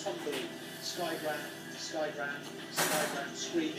tumbling, sky ground, screaming.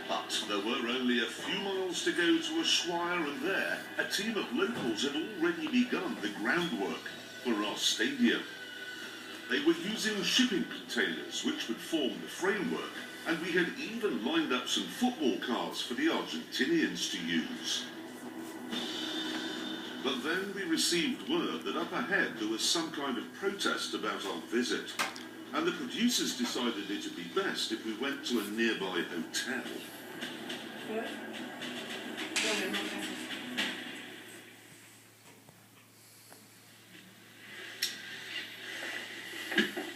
But there were only a few miles to go to Ushuaia, and there, a team of locals had already begun the groundwork for our stadium. They were using shipping containers which would form the framework, and we had even lined up some football cars for the Argentinians to use. But then we received word that up ahead there was some kind of protest about our visit, and the producers decided it would be best if we went to a nearby hotel.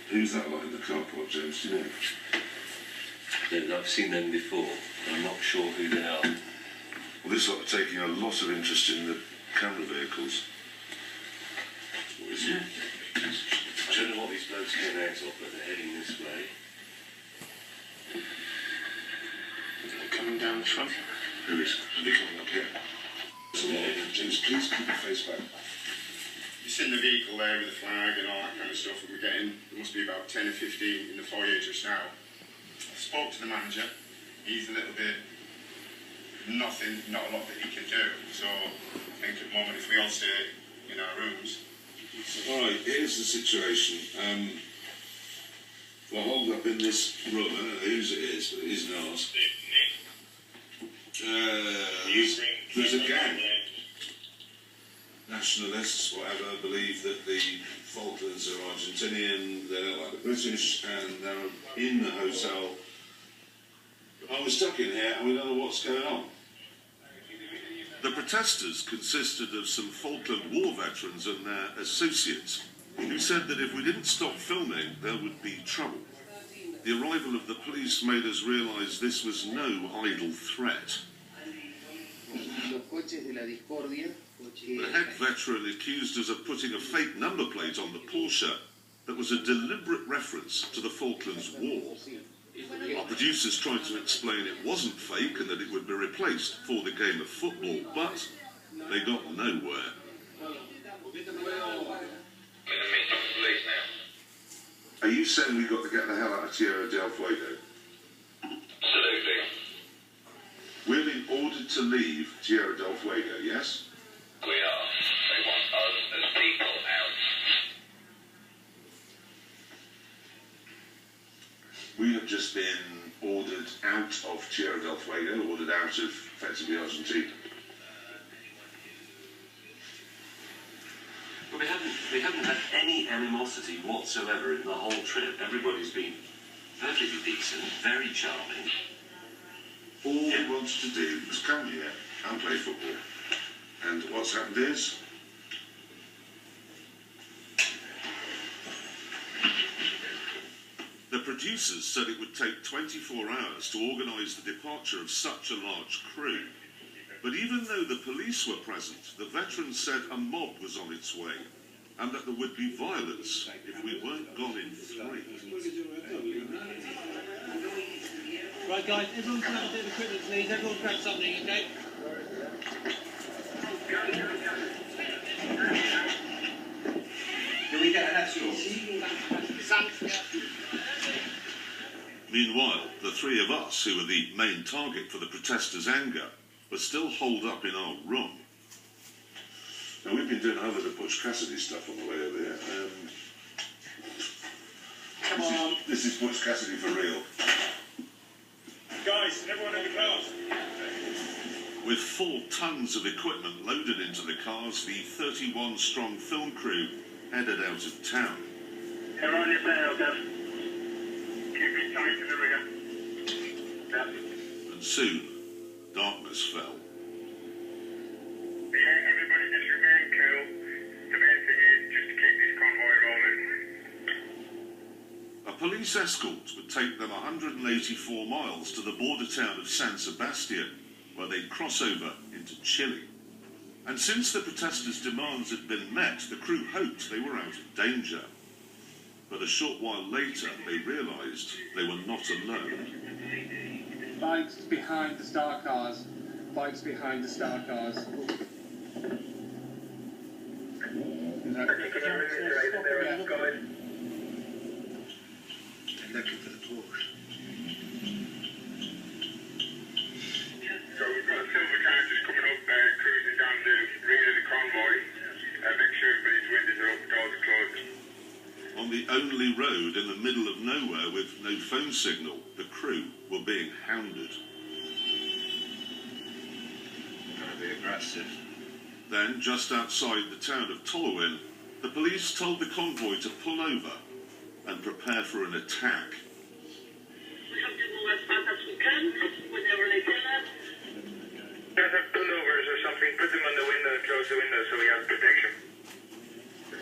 Who's that lot in the carport, James? Do you know? I've seen them before. I'm not sure who they are. Well, this lot are taking a lot of interest in the camera vehicles. What is it? I don't know what these blokes came out of, but they're heading this way. They're coming down the front. Who is? Are they coming up here? James, please keep your face back. You've seen the vehicle there with the flag and all that kind of stuff, and there must be about 10 or 15 in the foyer just now. I spoke to the manager. He's a little bit, not a lot that he can do. So I think at the moment, if we all stay in our rooms. Alright, here's the situation. We're holed up in this room. I don't know whose it is, but it isn't ours. There's a gang. Nationalists, whatever, believe that the Falklands are Argentinian, they don't like the British, and they're in the hotel. I was stuck in here and we don't know what's going on. The protesters consisted of some Falkland War veterans and their associates, who said that if we didn't stop filming, there would be trouble. The arrival of the police made us realise this was no idle threat. The head veteran accused us of putting a fake number plate on the Porsche that was a deliberate reference to the Falklands War. Our producers tried to explain it wasn't fake and that it would be replaced for the game of football, but they got nowhere. Are you saying we've got to get the hell out of Tierra del Fuego? Absolutely. We're being ordered to leave Tierra del Fuego, yes? We are. They want us as people out. We have just been ordered out of Tierra del Fuego, ordered out of, effectively, Argentina. But we haven't had any animosity whatsoever in the whole trip. Everybody's been perfectly decent, very charming. All we wanted to do was come here and play football. And what's happened is... The producers said it would take 24 hours to organise the departure of such a large crew. But even though the police were present, the veterans said a mob was on its way, and that there would be violence if we weren't gone in 3. Right, guys, everyone can have a bit of equipment, please. Everyone grab something, okay? Do we get an escort? Meanwhile, the 3 of us, who were the main target for the protesters' anger, were still holed up in our room. Now, we've been doing over the Butch Cassidy stuff on the way over here. Come on. This is Butch Cassidy for real. Guys, everyone in the cars. With 4 tons of equipment loaded into the cars, the 31-strong film crew headed out of town. They're on your tail, Gav. Keep it tight to the rear. Yep. And soon, darkness fell. Yeah, everybody just remain cool. The main thing is just to keep this convoy rolling. A police escort would take them 184 miles to the border town of San Sebastian, where they'd cross over into Chile. And since the protesters' demands had been met, the crew hoped they were out of danger. But a short while later, they realised they were not alone. Bikes behind the star cars. Bikes behind the star cars. looking for the Porsche. So we've got silver cars just coming up, cruising down the rear of the convoy. Make sure everybody's windows are up, doors are closed. On the only road in the middle of nowhere with no phone signal, the crew were being hounded. Gotta be aggressive. Then, just outside the town of Tolwyn, the police told the convoy to pull over and prepare for an attack. We have to move as fast as we can, whenever they tell us. Guys have pullovers or something, put them on the window and close the window so we have protection.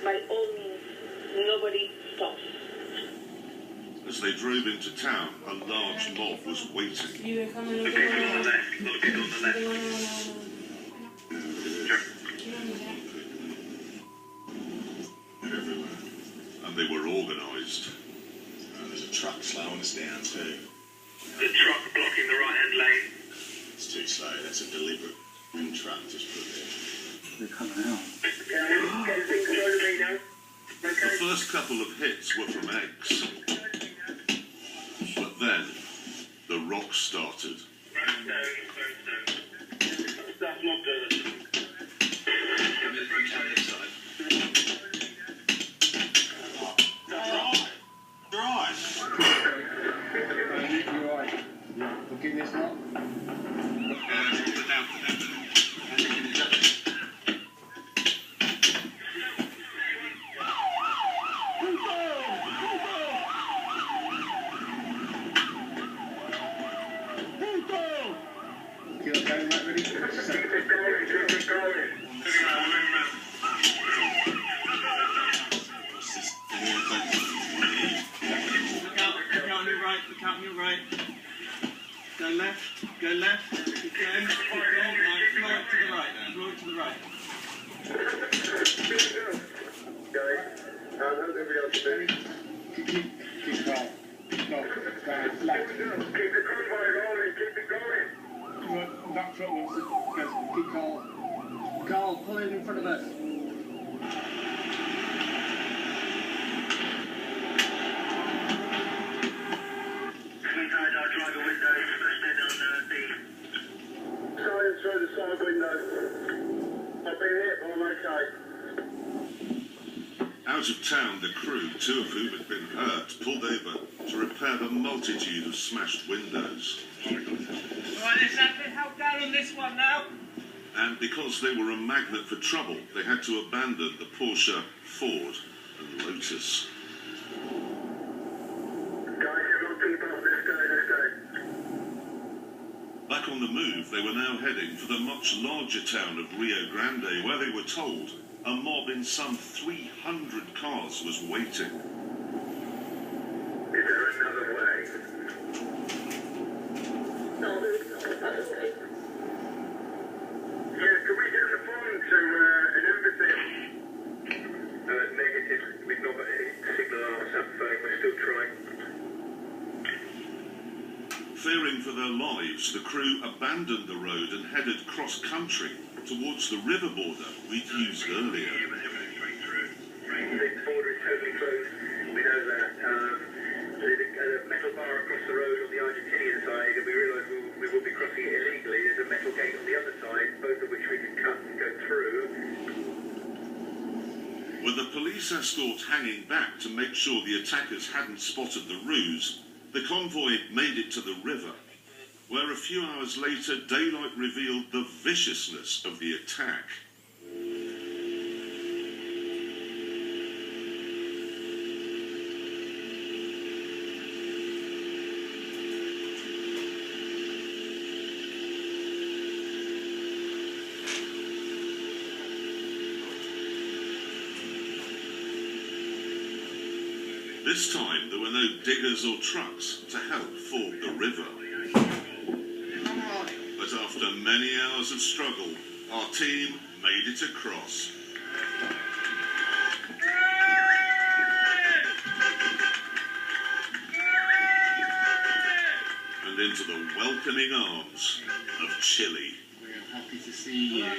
By all means, nobody stops. As they drove into town, a large mob was waiting. The people on the left, a lot of people on the left. And they were organised. There's a truck slowing us down too. The truck blocking the right-hand lane. It's too slow. That's a deliberate truck just put there. They're coming out. The first couple of hits were from eggs. But then, the rock started. Stop Mobsters. You're right. Look in this lot. Keep going, right, ready? Look out on your right, look out on your right. Go left, keep going, right, floor it to the right, floor it to the right. Keep calm. No, left. Keep the convoy rolling, keep it going. Right, that truck wants to go. Keep calm. Carl, pull in front of us. Inside our driver windows, posted on the silence through the side window. I've been hit, but I'm okay. Out of town, the crew, two of whom had been hurt, pulled over to repair the multitude of smashed windows. Right, let's have to help down on this one now. And because they were a magnet for trouble, they had to abandon the Porsche, Ford and Lotus. Guys, you've got people, let's go. Back on the move, they were now heading for the much larger town of Rio Grande, where they were told a mob in some 300 cars was waiting. Is there another way? No, there's no other way. Yeah, can we get on the phone to an embassy? Negative. We've not got any signal on our phone. We're still trying. Fearing for their lives, the crew abandoned the road and headed cross-country towards the river border we'd used earlier. The border is totally closed. We know that. There's a metal bar across the road on the Argentinian side, and we realise we will be crossing it illegally. There's a metal gate on the other side, both of which we can cut and go through. With the police escort hanging back to make sure the attackers hadn't spotted the ruse, the convoy made it to the river, where a few hours later daylight revealed the viciousness of the attack. This time, there were no diggers or trucks to help ford the river. But after many hours of struggle, our team made it across. And into the welcoming arms of Chile. We're happy to see you.